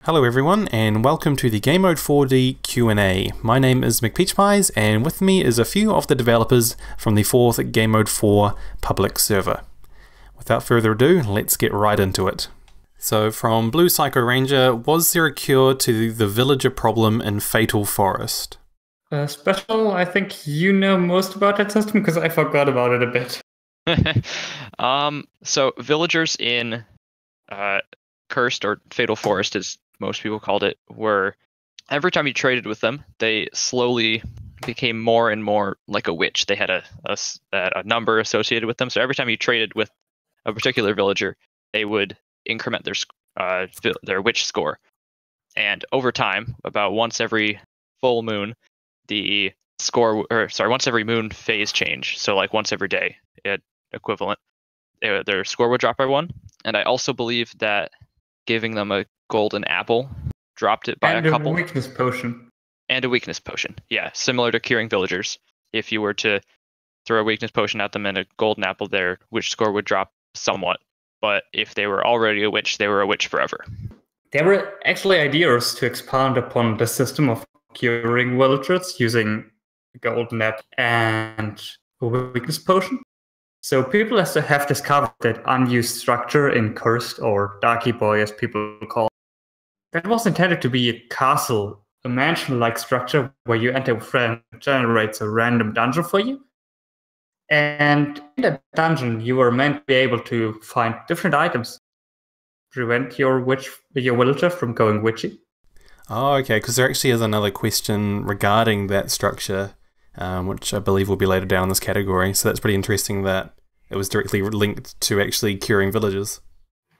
Hello everyone, and welcome to the Gamemode 4D Q&A. My name is mcpeachpies, and with me is a few of the developers from the 4th Gamemode 4 public server. Without further ado, let's get right into it. So from Blue Psycho Ranger, was there a cure to the villager problem in Fatal Forest? Special, I think you know most about that system because I forgot about it a bit. So villagers in Cursed or Fatal Forest, as most people called it, were every time you traded with them, they slowly became more and more like a witch. They had a number associated with them. So every time you traded with a particular villager, they would increment their witch score. And over time, about once every full moon, the score, once every moon phase change. So like once every day, equivalent, their score would drop by one. And I also believe that giving them a golden apple dropped it by a couple. And a weakness potion. And a weakness potion. Yeah, similar to curing villagers. If you were to throw a weakness potion at them and a golden apple, their witch score would drop somewhat. But if they were already a witch, they were a witch forever. There were actually ideas to expand upon the system of curing villagers using a golden apple and a weakness potion. So people have discovered that unused structure in Cursed, or Darky Boy as people call it, that was intended to be a castle, a mansion-like structure where you enter with friend generates a random dungeon for you. And in that dungeon, you were meant to be able to find different items, prevent your villager from going witchy. Oh, okay, because there actually is another question regarding that structure, which I believe will be later down in this category. So that's pretty interesting that it was directly linked to actually curing villagers.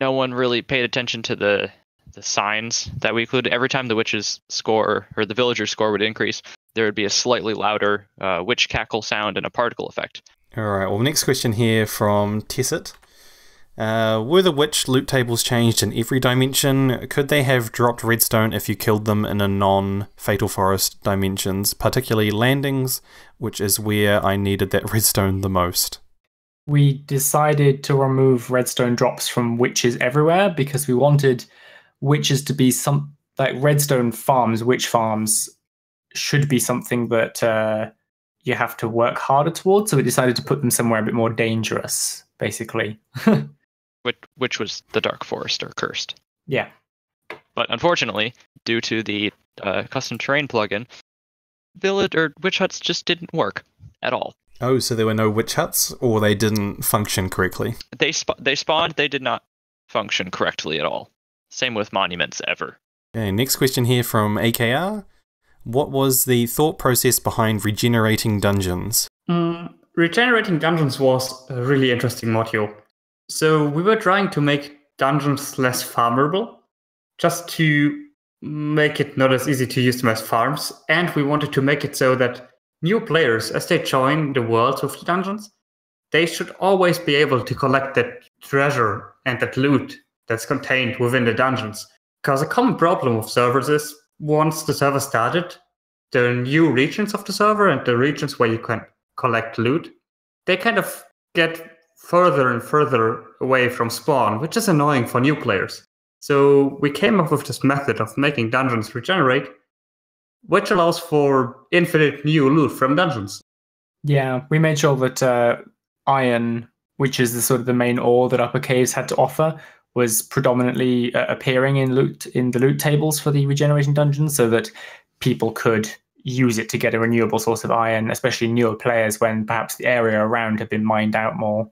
No one really paid attention to the signs that we included. Every time the witch's score or the villager's score would increase, there would be a slightly louder witch cackle sound and a particle effect. Alright, well, next question here from Tessit. Were the witch loot tables changed in every dimension? Could they have dropped redstone if you killed them in a non-Fatal Forest dimensions, particularly landings, which is where I needed that redstone the most? We decided to remove redstone drops from witches everywhere because we wanted witches to be like redstone farms, witch farms should be something that you have to work harder towards. So we decided to put them somewhere a bit more dangerous, basically. Which was the Dark Forest or Cursed. Yeah. But unfortunately, due to the custom terrain plugin, village or witch huts just didn't work at all. Oh, so there were no witch huts, or they didn't function correctly? They spawned, they did not function correctly at all. Same with monuments ever. Okay, next question here from AKR. What was the thought process behind regenerating dungeons? Regenerating dungeons was a really interesting module. So we were trying to make dungeons less farmable, just to make it not as easy to use them as farms, and we wanted to make it so that new players, as they join the worlds of the dungeons, they should always be able to collect that treasure and that loot that's contained within the dungeons. Because a common problem of servers is, once the server started, the new regions of the server and the regions where you can collect loot, they kind of get further and further away from spawn, which is annoying for new players. So we came up with this method of making dungeons regenerate, which allows for infinite new loot from dungeons. Yeah, we made sure that iron, which is the sort of the main ore that Upper Caves had to offer, was predominantly appearing in the loot tables for the regeneration dungeons, so that people could use it to get a renewable source of iron, especially newer players when perhaps the area around had been mined out more.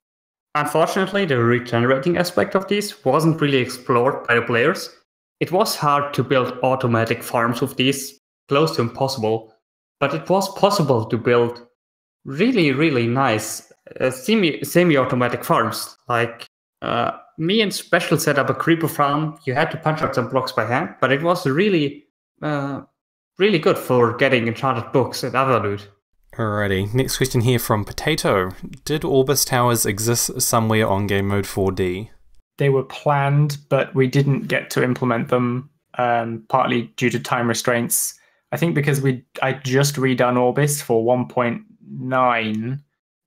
Unfortunately, the regenerating aspect of these wasn't really explored by the players. It was hard to build automatic farms with these, close to impossible, but it was possible to build really, really nice semi-automatic farms. Like me and Special set up a creeper farm. You had to punch out some blocks by hand, but it was really, really good for getting enchanted books and other loot. Alrighty, next question here from Potato. Did Orbis Towers exist somewhere on Gamemode 4D? They were planned, but we didn't get to implement them, partly due to time restraints. I think because I just redone Orbis for 1.9,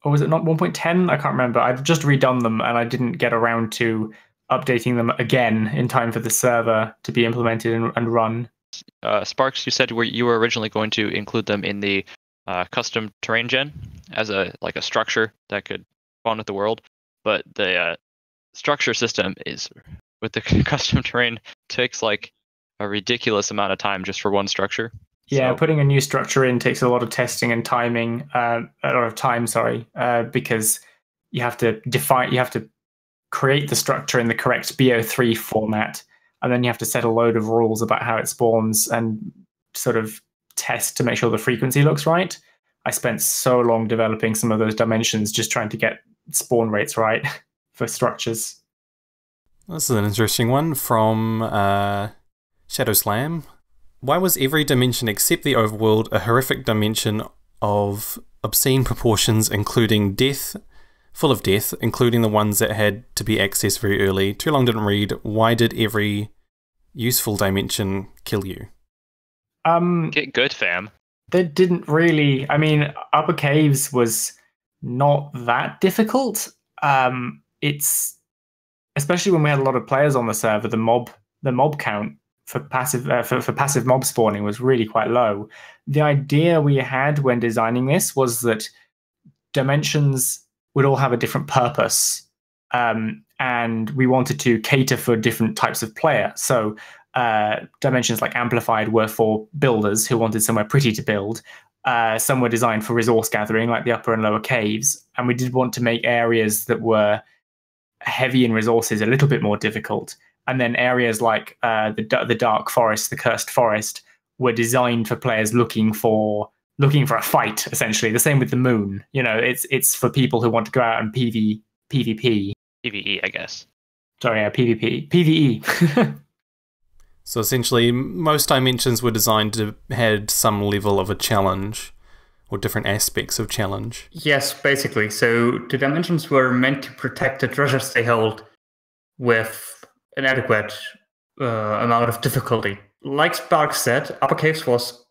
or was it not 1.10? I can't remember. I've just redone them and I didn't get around to updating them again in time for the server to be implemented and run. Sparks, you said you were originally going to include them in the custom terrain gen as a structure that could spawn with the world, but the structure system is with the custom terrain takes like a ridiculous amount of time just for one structure. Yeah, So, putting a new structure in takes a lot of testing and timing, a lot of time, because you have to create the structure in the correct BO3 format, and then you have to set a load of rules about how it spawns and sort of test to make sure the frequency looks right. I spent so long developing some of those dimensions just trying to get spawn rates right for structures. This is an interesting one from Shadow Slam. Why was every dimension except the overworld a horrific dimension of obscene proportions, including full of death, including the ones that had to be accessed very early? Too long didn't read. Why did every useful dimension kill you? get good, fam. They didn't really. I mean, Upper Caves was not that difficult. It's especially when we had a lot of players on the server. The mob count for passive mob spawning was really quite low. The idea we had when designing this was that dimensions would all have a different purpose, and we wanted to cater for different types of player. So dimensions like Amplified were for builders who wanted somewhere pretty to build. Some were designed for resource gathering, like the upper and lower caves, and we did want to make areas that were heavy in resources a little bit more difficult. And then areas like the dark forest, the cursed forest, were designed for players looking for a fight. Essentially, the same with the moon. You know, it's for people who want to go out and PvP. PvE, I guess. Sorry, yeah, PvE. So essentially, most dimensions were designed to had some level of a challenge, or different aspects of challenge. Yes, basically. So the dimensions were meant to protect the treasures they hold with an adequate amount of difficulty. Like Spark said, Upper Caves was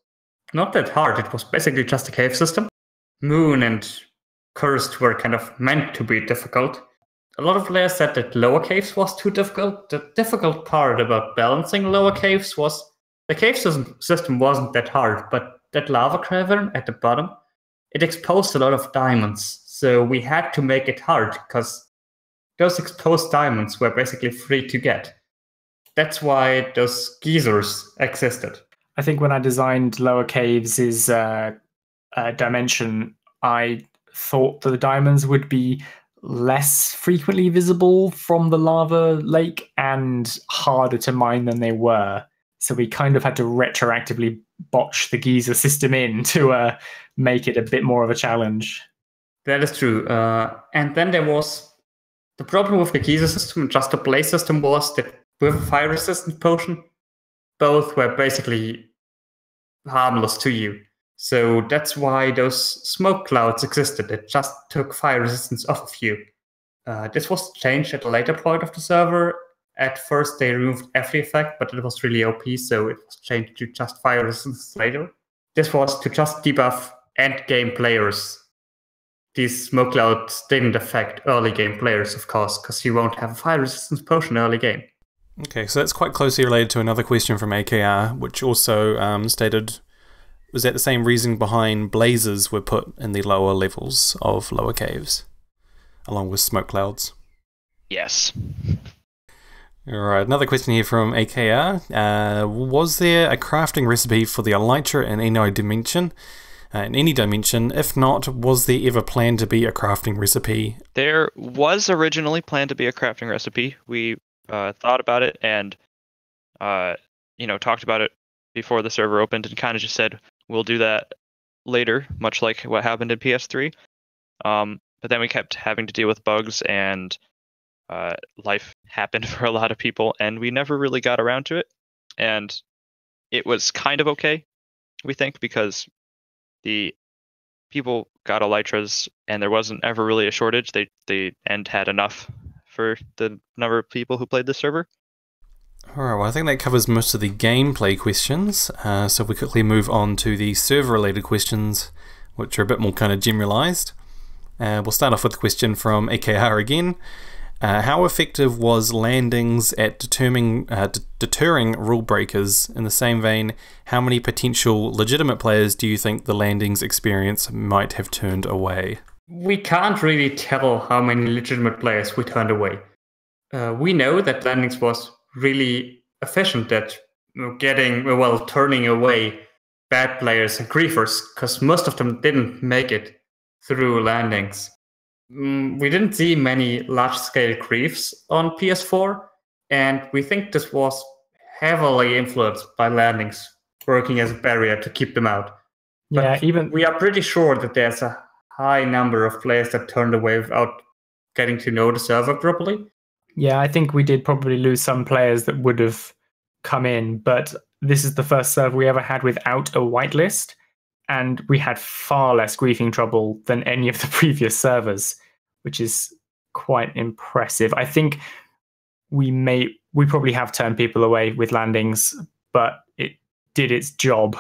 not that hard. It was basically just a cave system. Moon and Cursed were kind of meant to be difficult. A lot of players said that Lower Caves was too difficult. The difficult part about balancing Lower Caves was the cave system wasn't that hard, but that lava cavern at the bottom, it exposed a lot of diamonds. So we had to make it hard because those exposed diamonds were basically free to get. That's why those geysers existed. I think when I designed Lower Caves' dimension, I thought that the diamonds would be less frequently visible from the lava lake and harder to mine than they were. So we kind of had to retroactively botch the geyser system in to make it a bit more of a challenge. That is true. And then there was the problem with the geyser system, just the blaze system, was that with a fire resistant potion, both were basically harmless to you. So that's why those smoke clouds existed. It just took fire resistance off of you. This was changed at a later point of the server. At first they removed every effect, but it was really OP, so it was changed to just fire resistance later. This was to just debuff end game players. These smoke clouds didn't affect early game players, of course, because you won't have a fire resistance potion early game. Okay, so that's quite closely related to another question from AKR, which also stated, was that the same reason behind blazes were put in the lower levels of Lower Caves, along with smoke clouds? Yes. Alright, another question here from AKR. Was there a crafting recipe for the elytra in any dimension? In any dimension? If not, was there ever planned to be a crafting recipe? There was originally planned to be a crafting recipe. We thought about it and talked about it before the server opened and kind of just said we'll do that later, much like what happened in PS3. But then we kept having to deal with bugs and life happened for a lot of people and we never really got around to it. And it was kind of okay, we think, because the people got elytras and there wasn't ever really a shortage. The end had enough for the number of people who played the server. Alright, well I think that covers most of the gameplay questions, so if we quickly move on to the server-related questions, which are a bit more kind of generalised. We'll start off with a question from AKR again. How effective was landings at deterring rule breakers? In the same vein, how many potential legitimate players do you think the landings experience might have turned away? We can't really tell how many legitimate players we turned away. We know that landings was really efficient at turning away bad players and griefers, because most of them didn't make it through landings. We didn't see many large-scale griefs on PS4, and we think this was heavily influenced by landings working as a barrier to keep them out. But we are pretty sure that there's a high number of players that turned away without getting to know the server properly. Yeah, I think we did probably lose some players that would have come in, but this is the first server we ever had without a whitelist, and we had far less griefing trouble than any of the previous servers, which is quite impressive. I think we probably have turned people away with landings, but it did its job.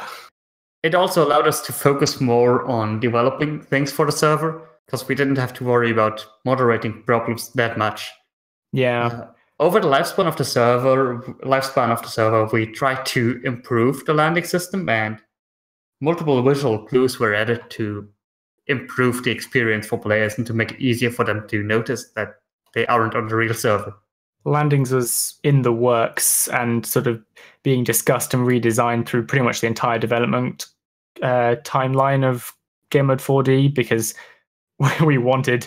It also allowed us to focus more on developing things for the server, because we didn't have to worry about moderating problems that much. Yeah. Over the lifespan of the server, we tried to improve the landing system, and multiple visual clues were added to improve the experience for players and to make it easier for them to notice that they aren't on the real server. Landings was in the works and sort of being discussed and redesigned through pretty much the entire development timeline of Gamemode 4D, because we wanted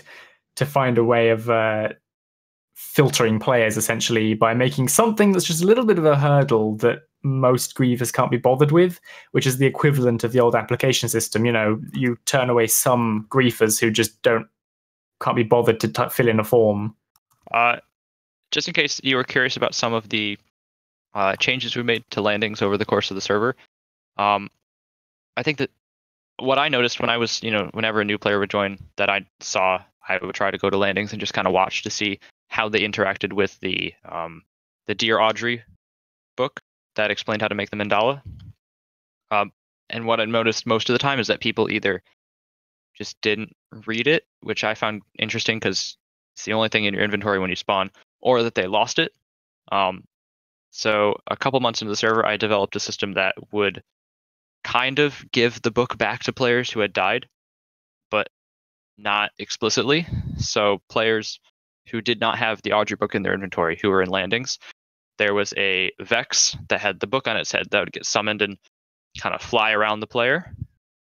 to find a way of filtering players essentially by making something that's just a little bit of a hurdle that most grievers can't be bothered with, which is the equivalent of the old application system. You know, you turn away some griefers who just can't be bothered to fill in a form. Just in case you were curious about some of the changes we made to landings over the course of the server, I think that what I noticed when I was, whenever a new player would join, that I would try to go to landings and just kind of watch to see how they interacted with the Dear Audrey book that explained how to make the mandala. And what I noticed most of the time is that people either just didn't read it, which I found interesting because it's the only thing in your inventory when you spawn, or that they lost it. So a couple months into the server, I developed a system that would kind of give the book back to players who had died, but not explicitly. So players who did not have the Audrey book in their inventory, who were in landings, there was a Vex that had the book on its head that would get summoned and kind of fly around the player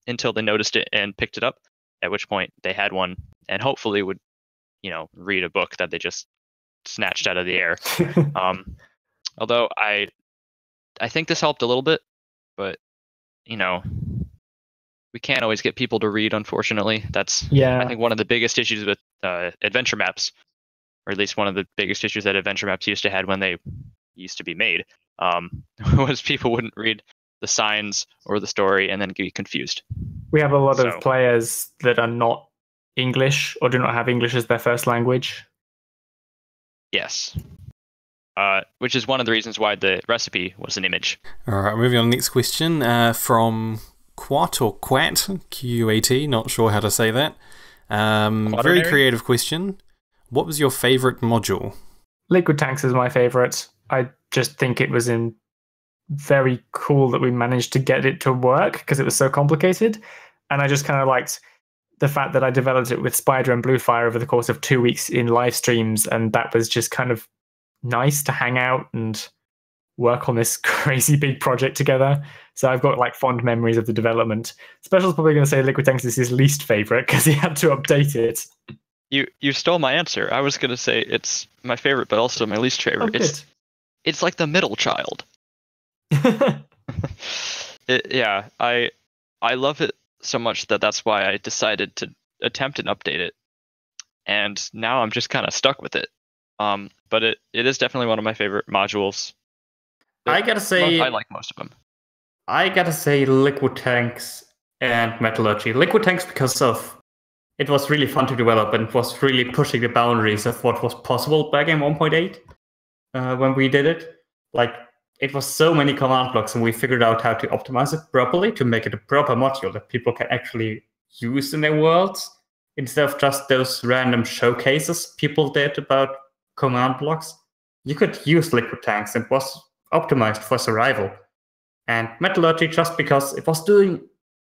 until they noticed it and picked it up, at which point they had one and hopefully would, read a book that they just snatched out of the air. Although I think this helped a little bit, but, we can't always get people to read, unfortunately. That's, I think, one of the biggest issues with adventure maps, or at least one of the biggest issues that adventure maps used to have when they used to be made, was people wouldn't read the signs or the story and then be confused. We have a lot of players that are not English or do not have English as their first language. Yes. Which is one of the reasons why the recipe was an image. All right, moving on to the next question from Quat or Quat, Q-A-T, not sure how to say that. Very creative question. What was your favorite module? Liquid Tanks is my favorite. I just think it was very cool that we managed to get it to work because it was so complicated. And I just kind of liked the fact that I developed it with Spider and Bluefire over the course of 2 weeks in live streams. And that was just kind of nice to hang out and work on this crazy big project together. So I've got fond memories of the development. Special's probably going to say Liquid Tanks is his least favorite because he had to update it. You stole my answer. I was going to say it's my favorite, but also my least favorite. Oh, it's like the middle child. I love it so much that's why I decided to attempt and update it. And now I'm just kind of stuck with it. But it is definitely one of my favorite modules. I gotta say, I like most of them. I gotta say Liquid Tanks and Metallurgy. Liquid Tanks because it was really fun to develop and it was really pushing the boundaries of what was possible back in 1.8 when we did it. It was so many command blocks, and we figured out how to optimize it properly to make it a proper module that people can actually use in their worlds, instead of just those random showcases people did about command blocks, you could use liquid tanks. It was optimized for survival. And metallurgy, just because it was doing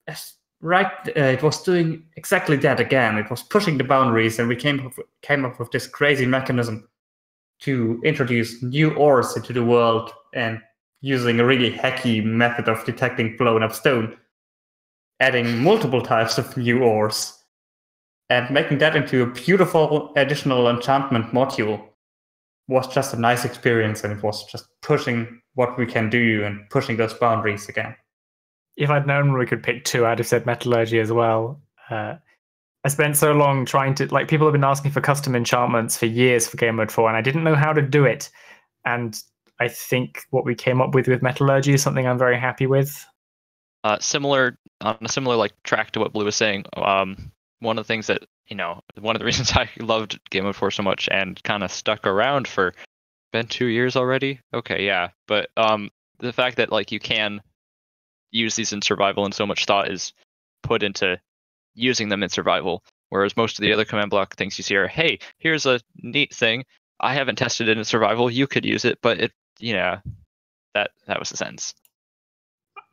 it was doing exactly that again. It was pushing the boundaries, and we came up with this crazy mechanism to introduce new ores into the world, and using a really hacky method of detecting blown up stone, adding multiple types of new ores, and making that into a beautiful additional enchantment module was just a nice experience, and it was just pushing what we can do and pushing those boundaries again. If I'd known we could pick two, I'd have said metallurgy as well. I spent so long trying to, like, people have been asking for custom enchantments for years for Game Mode 4, and I didn't know how to do it. And I think what we came up with metallurgy is something I'm very happy with. On a similar like track to what Blue was saying, one of the things that, one of the reasons I loved Game Mode 4 so much and kind of stuck around for, been 2 years already? Okay, yeah. But the fact that, like, you can use these in survival and so much thought is put into using them in survival, whereas most of the other command block things you see are, hey, here's a neat thing. I haven't tested it in survival. You could use it, but that was the sense.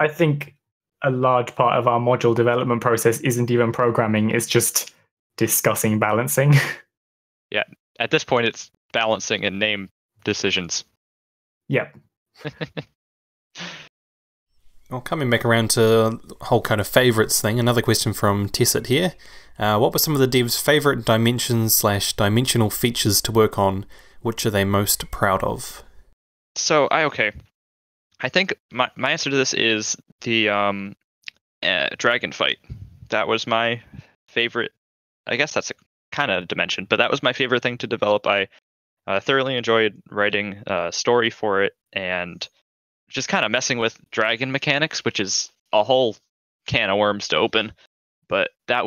I think a large part of our module development process isn't even programming, it's just discussing balancing. Yeah, at this point it's balancing and name decisions. Yep. Well, coming back around to the whole kind of favourites thing, another question from Tessit here. What were some of the devs' favourite dimensions/dimensional features to work on? Which are they most proud of? So, I think my answer to this is the dragon fight. That was my favorite. I guess that's a kind of dimension, but that was my favorite thing to develop. I thoroughly enjoyed writing a story for it and just kind of messing with dragon mechanics, which is a whole can of worms to open. But I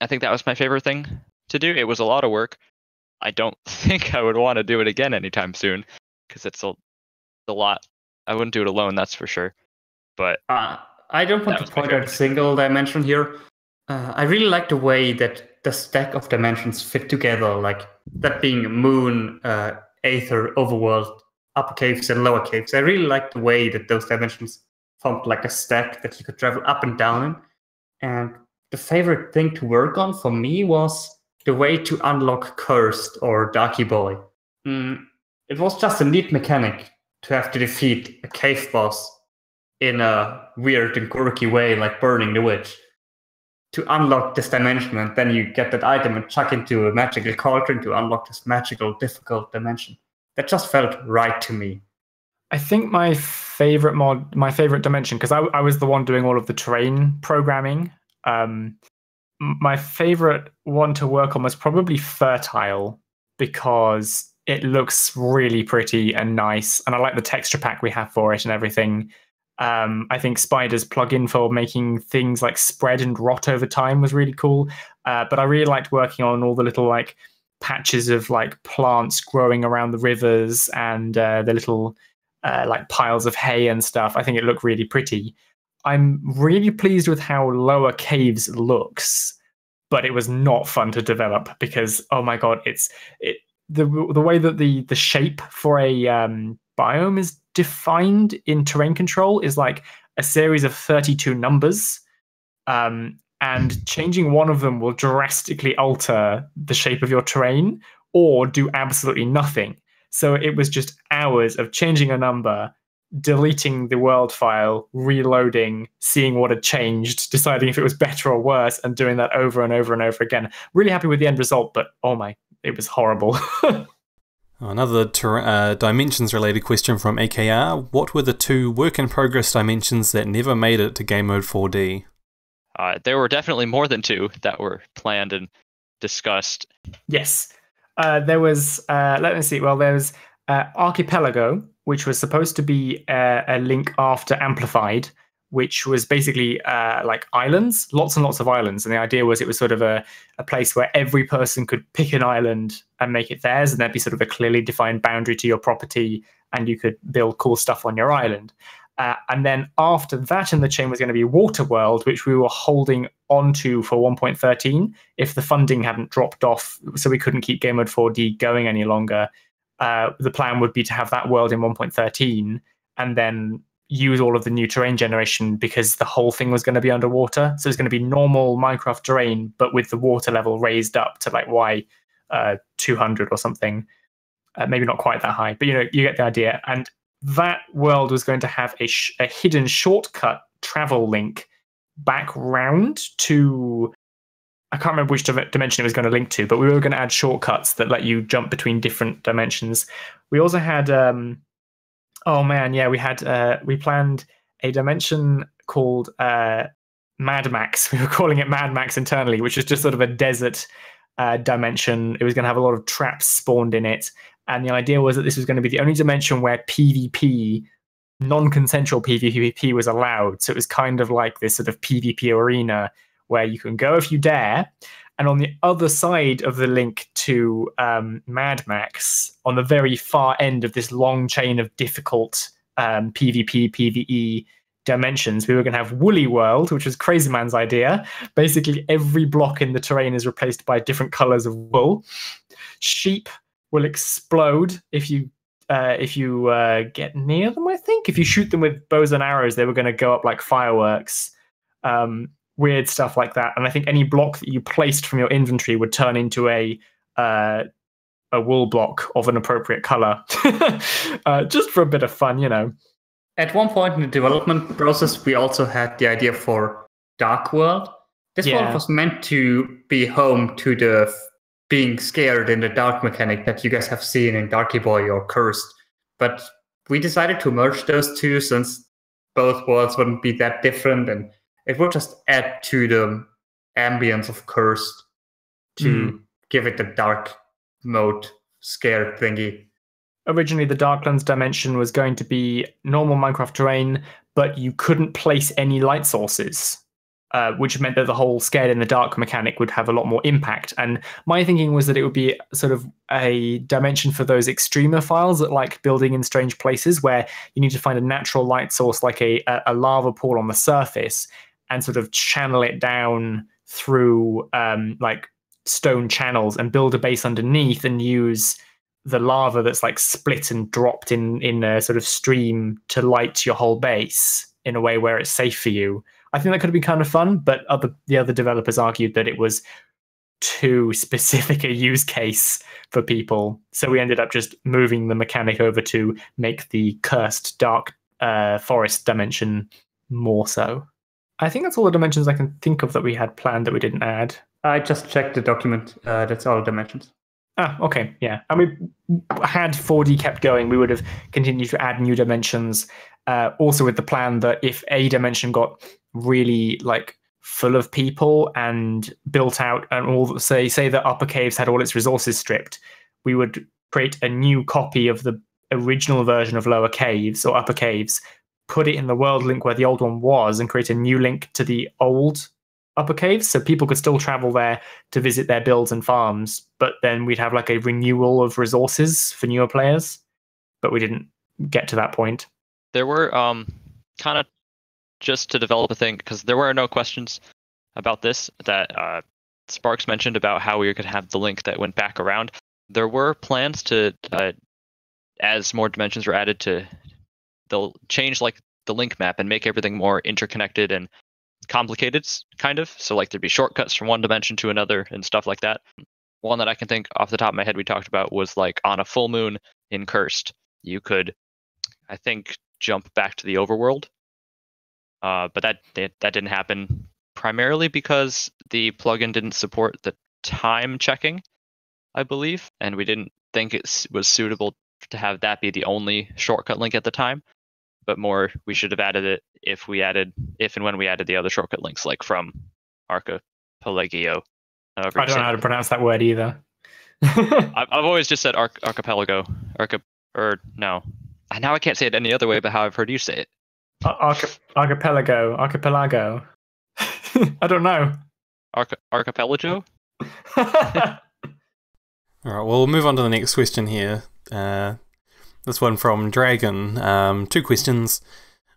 think that was my favorite thing to do. It was a lot of work. I don't think I would want to do it again anytime soon, because it's a lot. I wouldn't do it alone, that's for sure. But I don't want to point out a single dimension here. I really like the way that the stack of dimensions fit together, like that being moon, aether, overworld, upper caves and lower caves. I really like the way that those dimensions formed like a stack that you could travel up and down in. And the favorite thing to work on for me was the way to unlock Cursed or Darky Boy. It was just a neat mechanic to have to defeat a cave boss in a weird and quirky way, like burning the witch, to unlock this dimension, and then you get that item and chuck into a magical cauldron to unlock this magical, difficult dimension. That just felt right to me. I think my favorite dimension, because I was the one doing all of the terrain programming, my favorite one to work on was probably Fertile, because it looks really pretty and nice, and I like the texture pack we have for it and everything. I think Spider's plugin for making things like spread and rot over time was really cool, but I really liked working on all the little like patches of like plants growing around the rivers and the little like piles of hay and stuff. I think it looked really pretty. I'm really pleased with how Lower Caves looks, but it was not fun to develop because, oh my god, the way that the shape for a biome is defined in terrain control is like a series of 32 numbers, and changing one of them will drastically alter the shape of your terrain or do absolutely nothing. So it was just hours of changing a number, deleting the world file, reloading, seeing what had changed, deciding if it was better or worse, and doing that over and over and over again. Really happy with the end result, but it was horrible. Another dimensions-related question from AKR. What were the 2 work-in-progress dimensions that never made it to Gamemode 4D? There were definitely more than 2 that were planned and discussed. Yes. There was, let me see, well, there was Archipelago, which was supposed to be a link after Amplified, which was basically like islands, lots and lots of islands. And the idea was it was sort of a place where every person could pick an island and make it theirs, and there'd be sort of a clearly defined boundary to your property, and you could build cool stuff on your island. And then after that in the chain was going to be Water World, which we were holding onto for 1.13 if the funding hadn't dropped off, so we couldn't keep Gamemode 4D going any longer. The plan would be to have that world in 1.13 and then use all of the new terrain generation because the whole thing was going to be underwater. So it's going to be normal Minecraft terrain, but with the water level raised up to like Y 200 or something. Maybe not quite that high, but you get the idea. And that world was going to have a hidden shortcut travel link back round to, I can't remember which dimension it was going to link to, but we were going to add shortcuts that let you jump between different dimensions. We also had, we planned a dimension called Mad Max. We were calling it Mad Max internally, which was just sort of a desert dimension. It was going to have a lot of traps spawned in it. And the idea was that this was going to be the only dimension where PvP, non-consensual PvP was allowed. So it was kind of like this sort of PvP arena where you can go if you dare. And on the other side of the link to Mad Max, on the very far end of this long chain of difficult PvP, PvE dimensions, we were going to have Woolly World, which was Crazy Man's idea. Basically, every block in the terrain is replaced by different colors of wool. Sheep will explode if you get near them, I think. If you shoot them with bows and arrows, they were going to go up like fireworks. Weird stuff like that. And I think any block that you placed from your inventory would turn into a wool block of an appropriate color. Just for a bit of fun, At one point in the development process, we also had the idea for Dark World. This world was meant to be home to the being scared in the dark mechanic that you guys have seen in Darky Boy or Cursed. But we decided to merge those two since both worlds wouldn't be that different, and it would just add to the ambience of Cursed to give it the dark mode scared thingy. Originally, the Darklands dimension was going to be normal Minecraft terrain, but you couldn't place any light sources, which meant that the whole scared in the dark mechanic would have a lot more impact. And my thinking was that it would be sort of a dimension for those extremophiles that like building in strange places where you need to find a natural light source like a lava pool on the surface and sort of channel it down through like stone channels and build a base underneath and use the lava that's like split and dropped in a sort of stream to light your whole base in a way where it's safe for you. I think that could have been kind of fun, but the other developers argued that it was too specific a use case for people. So we ended up just moving the mechanic over to make the cursed dark forest dimension more so. I think that's all the dimensions I can think of that we had planned that we didn't add. I just checked the document. That's all the dimensions. Ah, okay, yeah. And we had 4D kept going, we would have continued to add new dimensions. Also with the plan that if a dimension got really like full of people and built out and all, say the upper caves had all its resources stripped, we would create a new copy of the original version of lower caves or upper caves, put it in the world link where the old one was, and create a new link to the old upper caves, so people could still travel there to visit their builds and farms, but then we'd have like a renewal of resources for newer players. But we didn't get to that point. There were kind of just to develop a thing, because there were no questions about this that Sparks mentioned about how we could have the link that went back around. There were plans to, as more dimensions were added, they'll change like the link map and make everything more interconnected and complicated, kind of. So like there'd be shortcuts from one dimension to another and stuff like that. One that I can think off the top of my head we talked about was like on a full moon in Cursed, you could, I think, jump back to the overworld. But that didn't happen primarily because the plugin didn't support the time checking, I believe, and we didn't think it was suitable to have that be the only shortcut link at the time. But more, we should have added it if and when we added the other shortcut links, like from Archipelago. I don't know how to pronounce that word either. I've always just said Archipelago. No. Now I can't say it any other way but how I've heard you say it. Archipelago. I don't know. Archipelago? All right, well, we'll move on to the next question here. This one from Dragon. 2 questions.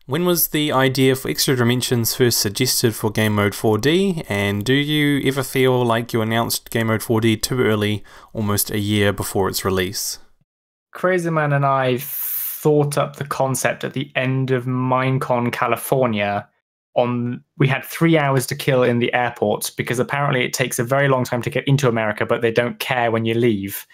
When was the idea for extra dimensions first suggested for Gamemode 4D, and do you ever feel like you announced Gamemode 4D too early, almost a year before its release? Crazy Man and I thought up the concept at the end of Minecon California. We had 3 hours to kill in the airport because apparently it takes a very long time to get into America, but they don't care when you leave.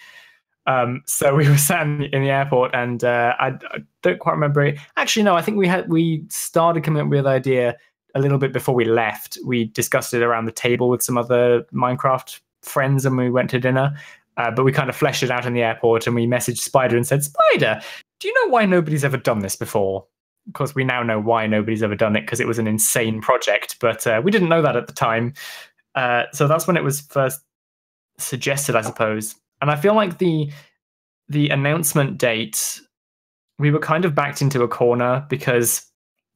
So we were sat in the airport, and I don't quite remember it. Actually, no, I think we started coming up with the idea a little bit before we left. We discussed it around the table with some other Minecraft friends, and we went to dinner. But we kind of fleshed it out in the airport, and we messaged Spider and said, "Spider, do you know why nobody's ever done this before?" Of course, we now know why nobody's ever done it, because it was an insane project, but we didn't know that at the time. So that's when it was first suggested, I suppose. And I feel like the announcement date, we were kind of backed into a corner because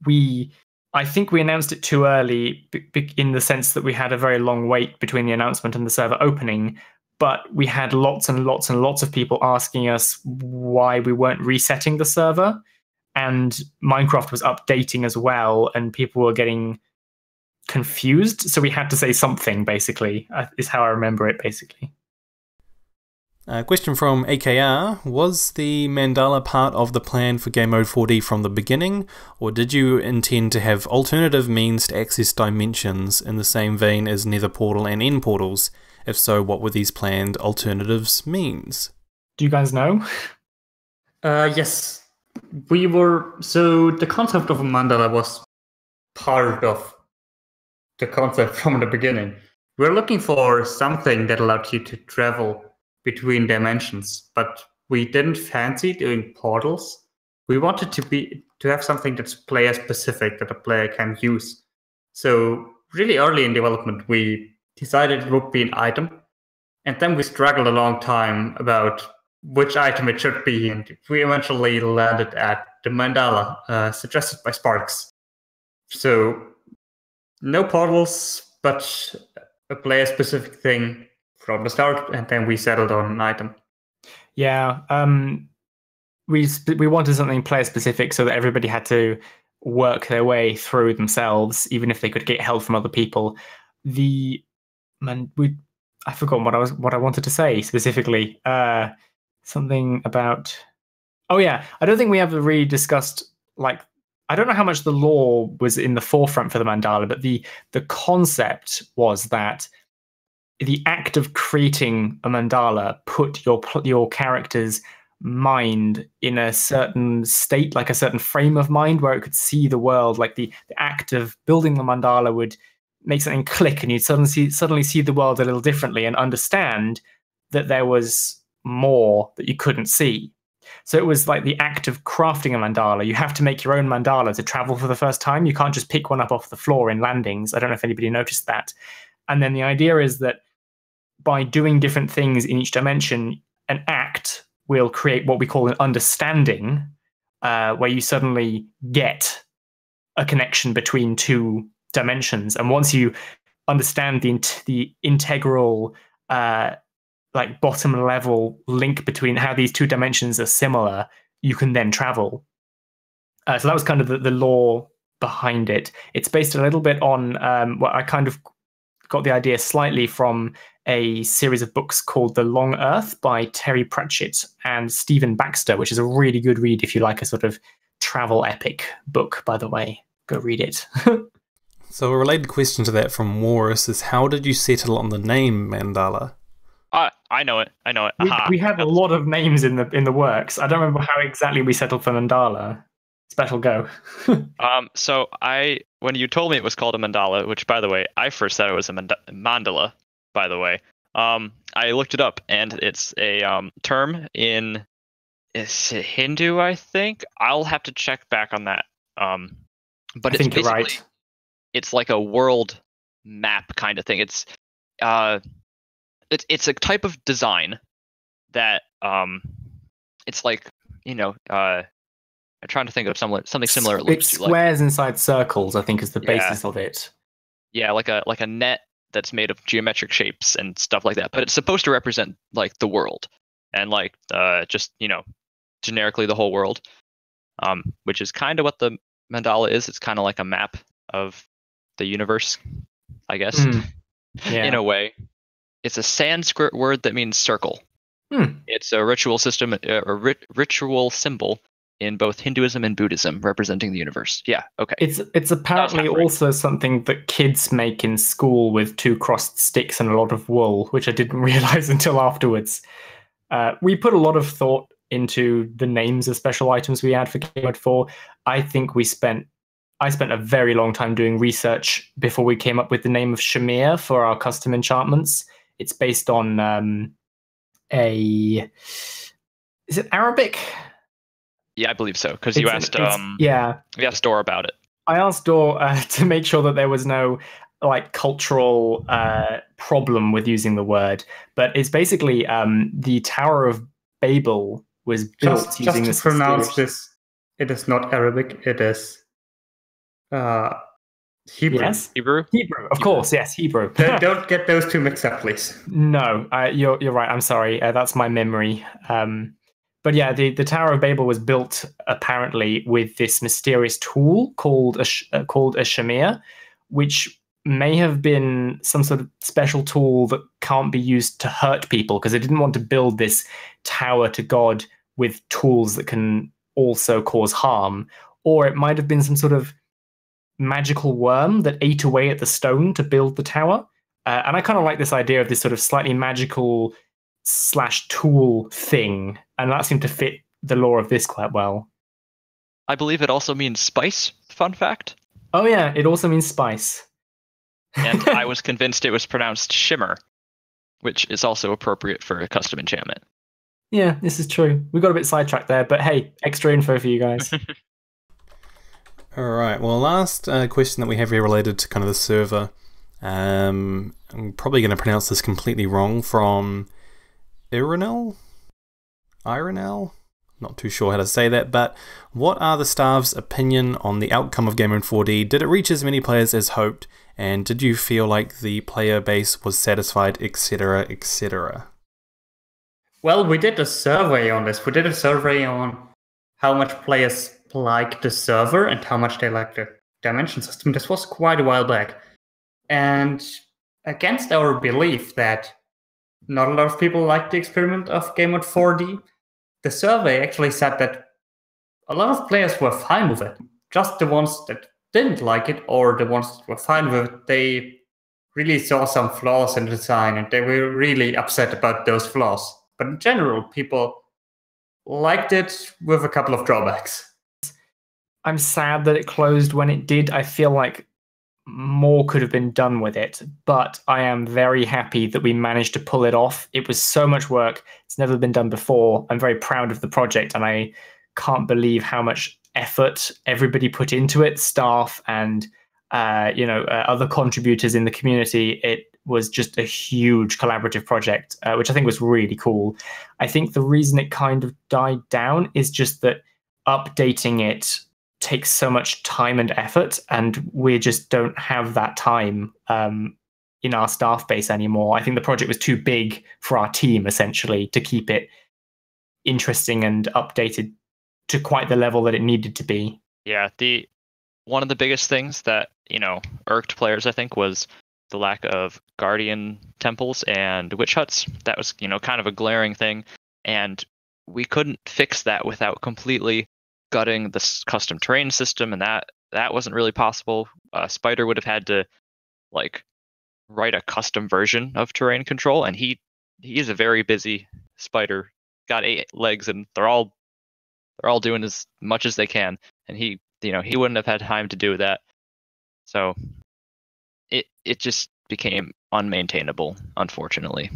I think we announced it too early in the sense that we had a very long wait between the announcement and the server opening. But we had lots and lots and lots of people asking us why we weren't resetting the server. And Minecraft was updating as well, and people were getting confused. So we had to say something, basically, is how I remember it, basically. Question from AKR. Was the mandala part of the plan for Gamemode 4D from the beginning, or did you intend to have alternative means to access dimensions in the same vein as Nether Portal and End Portals? If so, what were these planned alternatives means? Do you guys know? Yes. So the concept of a mandala was part of the concept from the beginning. We're looking for something that allowed you to travel between dimensions, but we didn't fancy doing portals. We wanted to have something that's player specific that a player can use. So really early in development, we decided it would be an item, and then we struggled a long time about which item it should be, and we eventually landed at the mandala suggested by Sparks. So no portals, but a player specific thing from the start, and then we settled on an item. Yeah, we wanted something player specific so that everybody had to work their way through themselves, even if they could get help from other people. I forgot what I wanted to say specifically. Something about. Oh yeah, I don't think we ever really discussed, like, I don't know how much the lore was in the forefront for the mandala, but the concept was that the act of creating a mandala put your character's mind in a certain state, like a certain frame of mind where it could see the world. Like the act of building the mandala would make something click, and you'd suddenly see the world a little differently and understand that there was more that you couldn't see. So it was like the act of crafting a mandala. You have to make your own mandala to travel for the first time. You can't just pick one up off the floor in landings. I don't know if anybody noticed that. And then the idea is that by doing different things in each dimension, an act will create what we call an understanding, where you suddenly get a connection between two dimensions. And once you understand the integral, like bottom level link between how these two dimensions are similar, you can then travel. So that was kind of the lore behind it. It's based a little bit on what I kind of got the idea slightly from a series of books called The Long Earth by Terry Pratchett and Stephen Baxter, which is a really good read if you like a sort of travel epic book, by the way. Go read it. So a related question to that from Morris is, how did you settle on the name Mandala? I know it. We had a lot of names in the works. I don't remember how exactly we settled for Mandala. Special go. So when you told me it was called a mandala, which by the way, I first thought it was a mandala, by the way. I looked it up, and it's a term in Hindu, I think. I'll have to check back on that. But it's basically, right. It's like a world map kind of thing. It's a type of design that it's like, I'm trying to think of something similar. It's squares inside circles, I think, is the basis of it. Yeah, like a net that's made of geometric shapes and stuff like that. But it's supposed to represent like the world and like just generically the whole world, which is kind of what the mandala is. It's kind of like a map of the universe, I guess, Yeah. in a way. It's a Sanskrit word that means circle. It's a ritual system, ritual symbol in both Hinduism and Buddhism, representing the universe. Yeah, okay. It's apparently also something that kids make in school with 2 crossed sticks and a lot of wool, which I didn't realize until afterwards. We put a lot of thought into the names of special items we had for Gamemode 4. I think I spent a very long time doing research before we came up with the name of Shamir for our custom enchantments. It's based on is it Arabic? Yeah, I believe so. Because you asked Dor about it. I asked Dor to make sure that there was no like cultural problem with using the word, but it's basically the Tower of Babel was built using just to pronounce this. It is not Arabic. It is Hebrew. Yes, Hebrew, of course. Yes, Hebrew. Don't get those two mixed up, please. No, you're right. I'm sorry. That's my memory. But yeah, the Tower of Babel was built apparently with this mysterious tool called a shamir, which may have been some sort of special tool that can't be used to hurt people, because they didn't want to build this tower to God with tools that can also cause harm. Or it might have been some sort of magical worm that ate away at the stone to build the tower. And I kind of like this idea of this sort of slightly magical / tool thing, and that seemed to fit the lore of this quite well. I believe it also means spice, fun fact. Oh yeah, it also means spice. And I was convinced it was pronounced shimmer, which is also appropriate for a custom enchantment. Yeah, this is true. We got a bit sidetracked there, but hey, extra info for you guys. All right. Well, last question that we have here related to kind of the server. I'm probably going to pronounce this completely wrong, from Ironel? Not too sure how to say that, but what are the staff's opinion on the outcome of Gamemode 4D? Did it reach as many players as hoped? And did you feel like the player base was satisfied, etc., etc.? Well, we did a survey on this. We did a survey on how much players like the server and how much they like the dimension system. This was quite a while back. And against our belief that not a lot of people like the experiment of Gamemode 4D, the survey actually said that a lot of players were fine with it. Just the ones that didn't like it, or the ones that were fine with it, they really saw some flaws in the design and they were really upset about those flaws. But in general, people liked it with a couple of drawbacks. I'm sad that it closed when it did. I feel like more could have been done with it, but I am very happy that we managed to pull it off. It was so much work. It's never been done before. I'm very proud of the project, and I can't believe how much effort everybody put into it, staff and other contributors in the community. It was just a huge collaborative project, which I think was really cool. I think the reason it kind of died down is just that updating it takes so much time and effort, and we just don't have that time in our staff base anymore. I think the project was too big for our team, essentially, to keep it interesting and updated to quite the level that it needed to be. Yeah, one of the biggest things that, irked players, I think, was the lack of guardian temples and witch huts. That was, kind of a glaring thing, and we couldn't fix that without completely gutting the custom terrain system, and that wasn't really possible. Spider would have had to write a custom version of terrain control, and he is a very busy Spider. Got 8 legs, and they're all doing as much as they can, and he wouldn't have had time to do that. So it just became unmaintainable, unfortunately.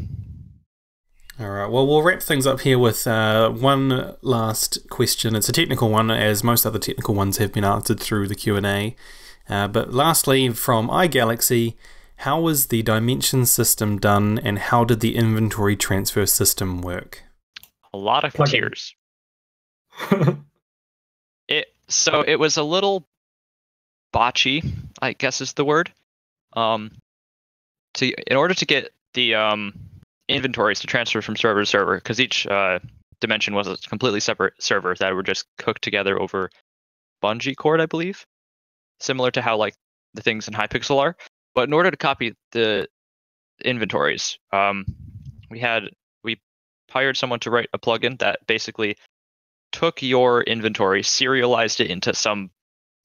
All right, well, we'll wrap things up here with one last question. It's a technical one, as most other technical ones have been answered through the Q&A. But lastly, from iGalaxy, how was the dimension system done, and how did the inventory transfer system work? A lot of tears. It was a little botchy, I guess is the word. In order to get the inventories to transfer from server to server, because each dimension was a completely separate server that were just cooked together over bungee cord, I believe, similar to how like the things in Hypixel are. But in order to copy the inventories, we hired someone to write a plugin that basically took your inventory, serialized it into some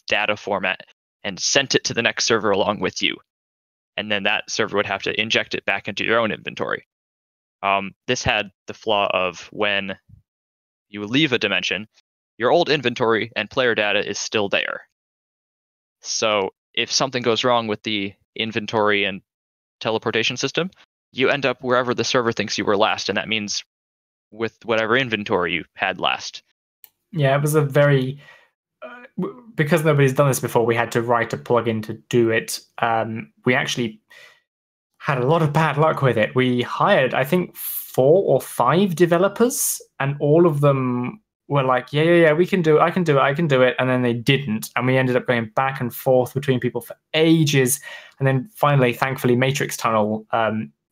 data format, and sent it to the next server along with you. And then that server would have to inject it back into your own inventory. This had the flaw of when you leave a dimension, your old inventory and player data is still there. So if something goes wrong with the inventory and teleportation system, you end up wherever the server thinks you were last, and that means with whatever inventory you had last. Yeah, it was a very... because nobody's done this before, we had to write a plugin to do it. We actually had a lot of bad luck with it. We hired, I think, 4 or 5 developers, and all of them were like, yeah, we can do it, I can do it, and then they didn't, and we ended up going back and forth between people for ages, and then finally, thankfully, Matrix Tunnel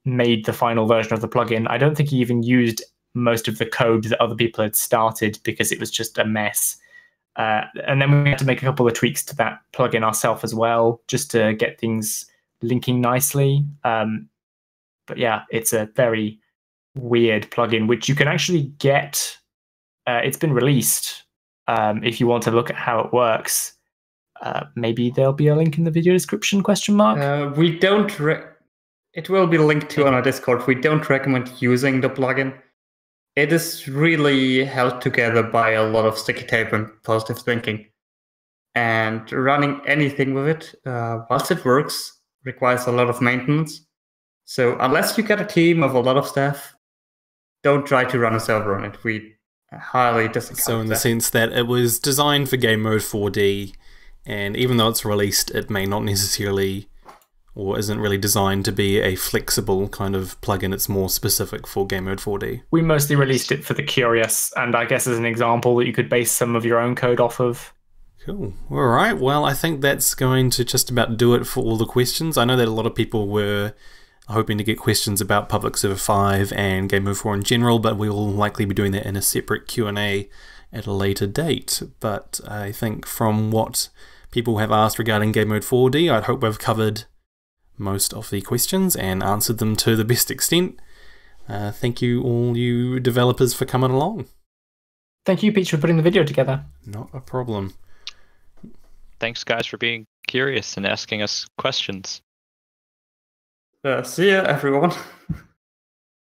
made the final version of the plugin. I don't think he even used most of the code that other people had started because it was just a mess. And then we had to make a couple of tweaks to that plugin ourselves as well, just to get things linking nicely. But yeah, it's a very weird plugin, which you can actually get. It's been released. If you want to look at how it works, maybe there'll be a link in the video description, question mark. We don't... it will be linked to on our Discord. We don't recommend using the plugin. It is really held together by a lot of sticky tape and positive thinking. And running anything with it, whilst it works, requires a lot of maintenance. So unless you get a team of a lot of staff, don't try to run a server on it. We highly disencourage So in the sense that it was designed for Gamemode 4D, and even though it's released, it may not necessarily, or isn't really designed to be a flexible kind of plugin. It's more specific for Gamemode 4D. We mostly released it for the curious, and I guess as an example that you could base some of your own code off of. Cool. All right. Well, I think that's going to just about do it for all the questions. I know that a lot of people were hoping to get questions about Public Server 5 and Gamemode 4 in general, but we will likely be doing that in a separate Q&A at a later date. But I think from what people have asked regarding Gamemode 4D, I hope we've covered most of the questions and answered them to the best extent. Thank you all you developers for coming along. Thank you, Peach, for putting the video together. Not a problem. Thanks, guys, for being curious and asking us questions. See ya, everyone.